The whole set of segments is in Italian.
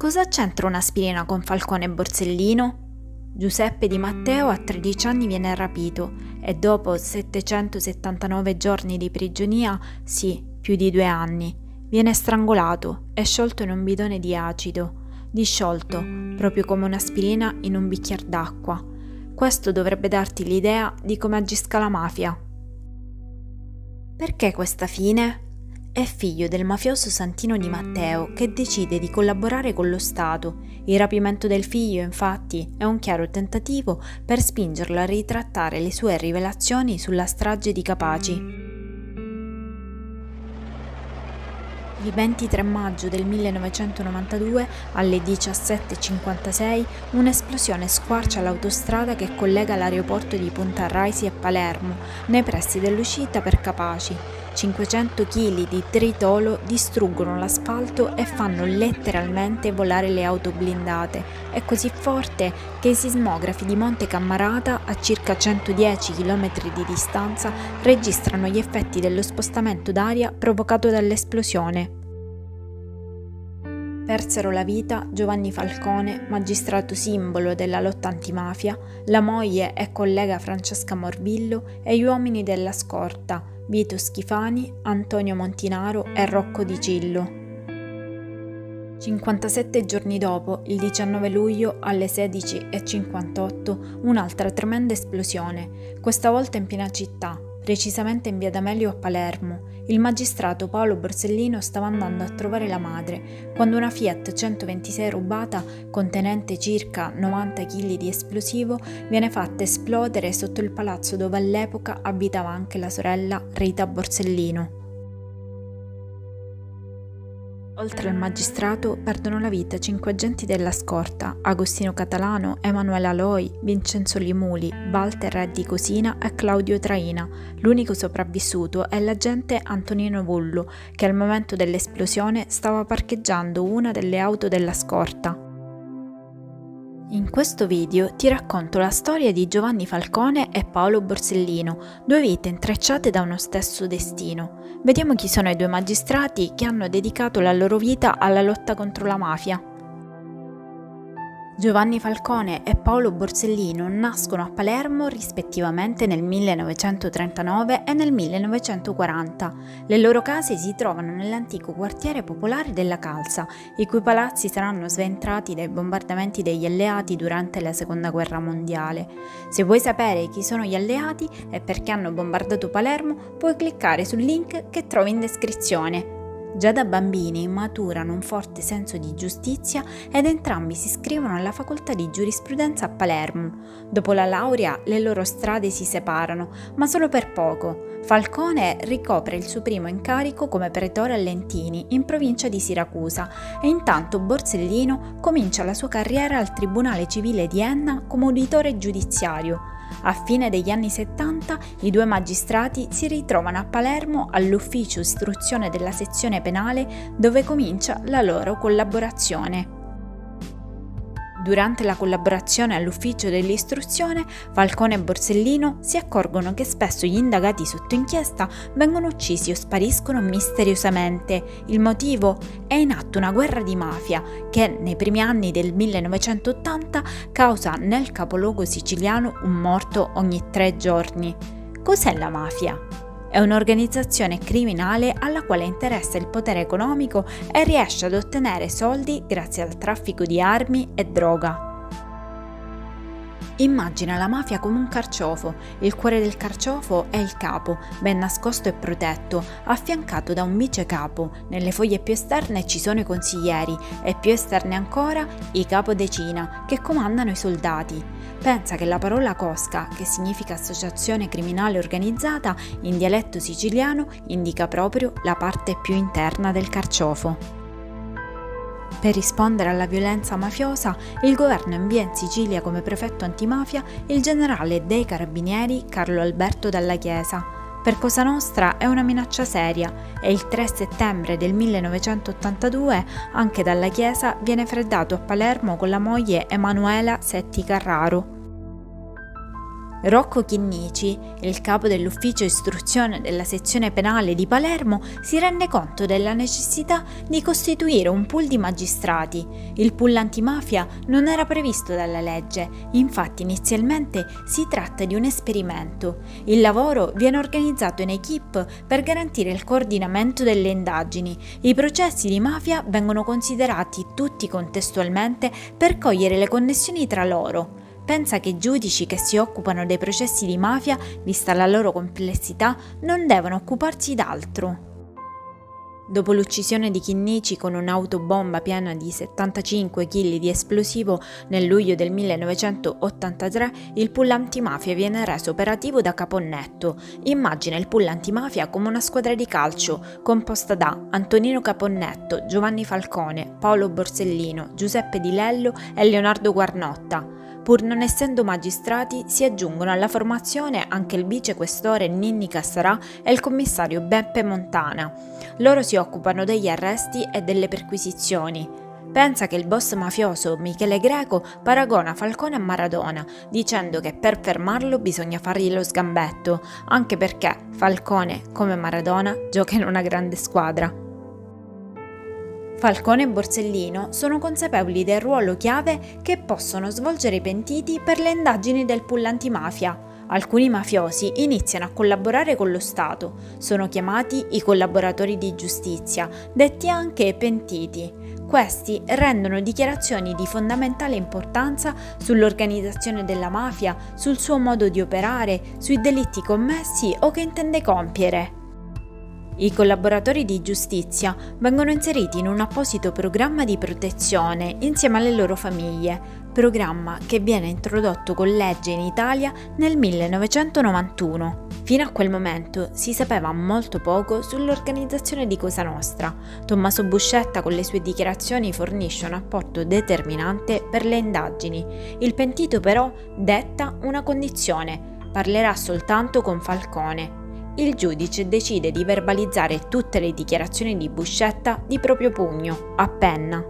Cosa c'entra un'aspirina con Falcone e Borsellino? Giuseppe Di Matteo a 13 anni viene rapito e dopo 779 giorni di prigionia, sì, più di 2 anni, viene strangolato e sciolto in un bidone di acido, disciolto proprio come un'aspirina in un bicchiere d'acqua. Questo dovrebbe darti l'idea di come agisca la mafia. Perché questa fine? È figlio del mafioso Santino Di Matteo che decide di collaborare con lo Stato. Il rapimento del figlio, infatti, è un chiaro tentativo per spingerlo a ritrattare le sue rivelazioni sulla strage di Capaci. Il 23 maggio del 1992, alle 17:56, un'esplosione squarcia l'autostrada che collega l'aeroporto di Punta Raisi e Palermo, nei pressi dell'uscita per Capaci. 500 kg di tritolo distruggono l'asfalto e fanno letteralmente volare le auto blindate. È così forte che i sismografi di Monte Cammarata, a circa 110 km di distanza, registrano gli effetti dello spostamento d'aria provocato dall'esplosione. Persero la vita Giovanni Falcone, magistrato simbolo della lotta antimafia, la moglie e collega Francesca Morbillo e gli uomini della scorta, Vito Schifani, Antonio Montinaro e Rocco Di Cillo. 57 giorni dopo, il 19 luglio alle 16:58, un'altra tremenda esplosione, questa volta in piena città, precisamente in via D'Amelio a Palermo. Il magistrato Paolo Borsellino stava andando a trovare la madre, quando una Fiat 126 rubata, contenente circa 90 kg di esplosivo, viene fatta esplodere sotto il palazzo dove all'epoca abitava anche la sorella Rita Borsellino. Oltre al magistrato perdono la vita 5 agenti della scorta: Agostino Catalano, Emanuele Aloi, Vincenzo Limuli, Walter Reddi Cosina e Claudio Traina. L'unico sopravvissuto è l'agente Antonino Vullo, che al momento dell'esplosione stava parcheggiando una delle auto della scorta. In questo video ti racconto la storia di Giovanni Falcone e Paolo Borsellino, due vite intrecciate da uno stesso destino. Vediamo chi sono i due magistrati che hanno dedicato la loro vita alla lotta contro la mafia. Giovanni Falcone e Paolo Borsellino nascono a Palermo rispettivamente nel 1939 e nel 1940. Le loro case si trovano nell'antico quartiere popolare della Calza, i cui palazzi saranno sventrati dai bombardamenti degli alleati durante la Seconda Guerra Mondiale. Se vuoi sapere chi sono gli alleati e perché hanno bombardato Palermo, puoi cliccare sul link che trovi in descrizione. Già da bambini maturano un forte senso di giustizia ed entrambi si iscrivono alla facoltà di giurisprudenza a Palermo. Dopo la laurea le loro strade si separano, ma solo per poco. Falcone ricopre il suo primo incarico come pretore a Lentini, in provincia di Siracusa, e intanto Borsellino comincia la sua carriera al Tribunale Civile di Enna come uditore giudiziario. A fine degli anni 70 i due magistrati si ritrovano a Palermo all'ufficio istruzione della sezione penale, dove comincia la loro collaborazione. Durante la collaborazione all'ufficio dell'istruzione, Falcone e Borsellino si accorgono che spesso gli indagati sotto inchiesta vengono uccisi o spariscono misteriosamente. Il motivo? È in atto una guerra di mafia che nei primi anni del 1980 causa nel capoluogo siciliano un morto ogni 3 giorni. Cos'è la mafia? È un'organizzazione criminale alla quale interessa il potere economico e riesce ad ottenere soldi grazie al traffico di armi e droga. Immagina la mafia come un carciofo. Il cuore del carciofo è il capo, ben nascosto e protetto, affiancato da un vice capo. Nelle foglie più esterne ci sono i consiglieri e più esterne ancora i capodecina, che comandano i soldati. Pensa che la parola cosca, che significa associazione criminale organizzata, in dialetto siciliano indica proprio la parte più interna del carciofo. Per rispondere alla violenza mafiosa, il governo invia in Sicilia come prefetto antimafia il generale dei carabinieri Carlo Alberto Dalla Chiesa. Per Cosa Nostra è una minaccia seria e il 3 settembre del 1982 anche Dalla Chiesa viene freddato a Palermo con la moglie Emanuela Setti Carraro. Rocco Chinnici, il capo dell'ufficio istruzione della sezione penale di Palermo, si rende conto della necessità di costituire un pool di magistrati. Il pool antimafia non era previsto dalla legge, infatti inizialmente si tratta di un esperimento. Il lavoro viene organizzato in equipe per garantire il coordinamento delle indagini. I processi di mafia vengono considerati tutti contestualmente per cogliere le connessioni tra loro. Pensa che i giudici che si occupano dei processi di mafia, vista la loro complessità, non devono occuparsi d'altro. Dopo l'uccisione di Chinnici con un'autobomba piena di 75 kg di esplosivo nel luglio del 1983, il pool antimafia viene reso operativo da Caponnetto. Immagina il pool antimafia come una squadra di calcio composta da Antonino Caponnetto, Giovanni Falcone, Paolo Borsellino, Giuseppe Di Lello e Leonardo Guarnotta. Pur non essendo magistrati, si aggiungono alla formazione anche il vicequestore Ninni Cassarà e il commissario Beppe Montana. Loro si occupano degli arresti e delle perquisizioni. Pensa che il boss mafioso Michele Greco paragona Falcone a Maradona, dicendo che per fermarlo bisogna fargli lo sgambetto, anche perché Falcone, come Maradona, gioca in una grande squadra. Falcone e Borsellino sono consapevoli del ruolo chiave che possono svolgere i pentiti per le indagini del pool antimafia. Alcuni mafiosi iniziano a collaborare con lo Stato, sono chiamati i collaboratori di giustizia, detti anche pentiti. Questi rendono dichiarazioni di fondamentale importanza sull'organizzazione della mafia, sul suo modo di operare, sui delitti commessi o che intende compiere. I collaboratori di giustizia vengono inseriti in un apposito programma di protezione insieme alle loro famiglie, programma che viene introdotto con legge in Italia nel 1991. Fino a quel momento si sapeva molto poco sull'organizzazione di Cosa Nostra. Tommaso Buscetta con le sue dichiarazioni fornisce un apporto determinante per le indagini. Il pentito però detta una condizione: parlerà soltanto con Falcone. Il giudice decide di verbalizzare tutte le dichiarazioni di Buscetta di proprio pugno, a penna.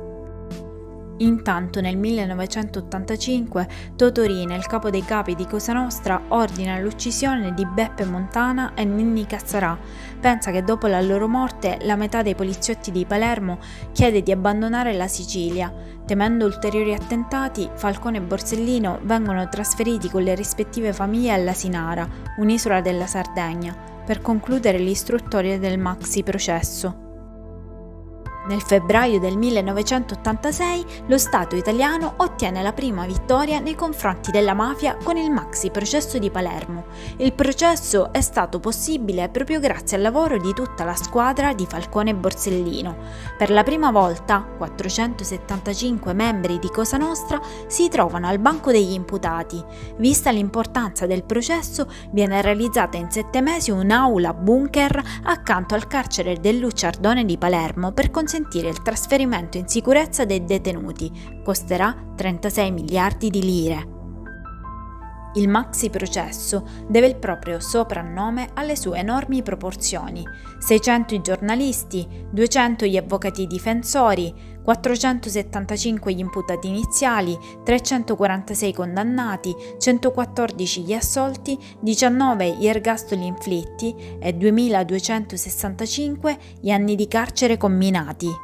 Intanto nel 1985 Totorina, il capo dei capi di Cosa Nostra, ordina l'uccisione di Beppe Montana e Ninni Cassarà. Pensa che dopo la loro morte la metà dei poliziotti di Palermo chiede di abbandonare la Sicilia. Temendo ulteriori attentati, Falcone e Borsellino vengono trasferiti con le rispettive famiglie all'Asinara, un'isola della Sardegna, per concludere l'istruttoria del maxi processo. Nel febbraio del 1986 lo Stato italiano ottiene la prima vittoria nei confronti della mafia con il maxi processo di Palermo. Il processo è stato possibile proprio grazie al lavoro di tutta la squadra di Falcone e Borsellino. Per la prima volta 475 membri di Cosa Nostra si trovano al banco degli imputati. Vista l'importanza del processo, viene realizzata in 7 mesi un'aula bunker accanto al carcere del Lucciardone di Palermo per consentire il trasferimento in sicurezza dei detenuti. Costerà 36 miliardi di lire. Il maxi processo deve il proprio soprannome alle sue enormi proporzioni: 600 i giornalisti, 200 gli avvocati difensori, 475 gli imputati iniziali, 346 condannati, 114 gli assolti, 19 gli ergastoli inflitti e 2265 gli anni di carcere comminati.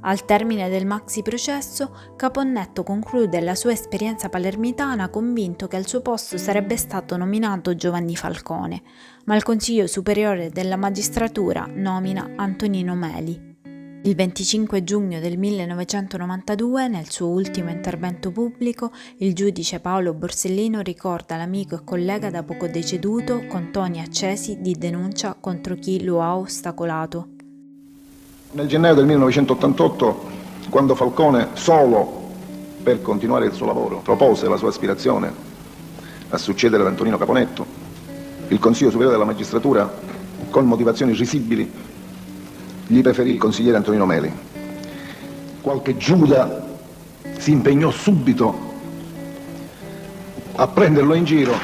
Al termine del maxi processo, Caponnetto conclude la sua esperienza palermitana convinto che al suo posto sarebbe stato nominato Giovanni Falcone, ma il Consiglio Superiore della Magistratura nomina Antonino Meli. Il 25 giugno del 1992, nel suo ultimo intervento pubblico, il giudice Paolo Borsellino ricorda l'amico e collega da poco deceduto con toni accesi di denuncia contro chi lo ha ostacolato. Nel gennaio del 1988, quando Falcone, solo per continuare il suo lavoro, propose la sua aspirazione a succedere ad Antonino Caponnetto, il Consiglio Superiore della Magistratura, con motivazioni risibili, gli preferì il consigliere Antonino Meli. Qualche Giuda si impegnò subito a prenderlo in giro.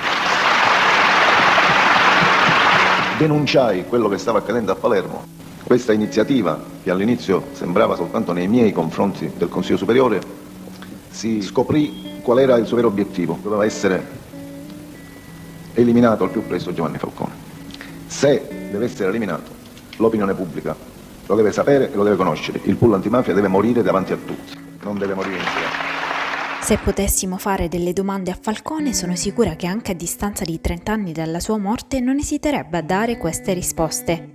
Denunciai quello che stava accadendo a Palermo. Questa iniziativa, che all'inizio sembrava soltanto nei miei confronti del Consiglio Superiore, si scoprì qual era il suo vero obiettivo. Doveva essere eliminato al più presto Giovanni Falcone. Se deve essere eliminato, l'opinione pubblica lo deve sapere e lo deve conoscere. Il pool antimafia deve morire davanti a tutti, non deve morire in silenzio. Se potessimo fare delle domande a Falcone, sono sicura che anche a distanza di 30 anni dalla sua morte non esiterebbe a dare queste risposte.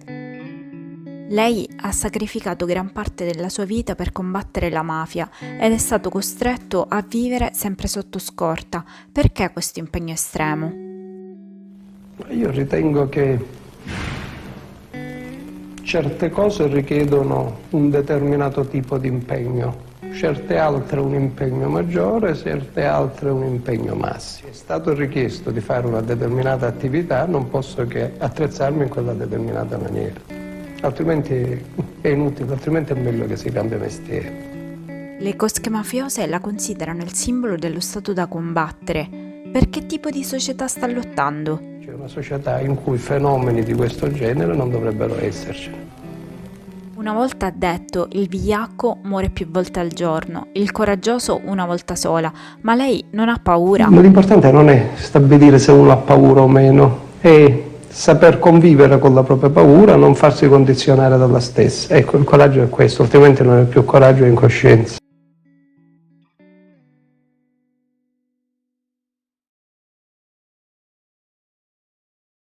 Lei ha sacrificato gran parte della sua vita per combattere la mafia ed è stato costretto a vivere sempre sotto scorta. Perché questo impegno estremo? Io ritengo che certe cose richiedono un determinato tipo di impegno, certe altre un impegno maggiore, certe altre un impegno massimo. È stato richiesto di fare una determinata attività, non posso che attrezzarmi in quella determinata maniera, altrimenti è inutile, altrimenti è meglio che si cambia mestiere. Le cosche mafiose la considerano il simbolo dello stato da combattere. Per che tipo di società sta lottando? C'è una società in cui fenomeni di questo genere non dovrebbero esserci. Una volta ha detto: il vigliacco muore più volte al giorno, il coraggioso una volta sola, ma lei non ha paura. Ma l'importante non è stabilire se uno ha paura o meno, è saper convivere con la propria paura, non farsi condizionare dalla stessa. Ecco, il coraggio è questo, altrimenti non è più coraggio, è incoscienza.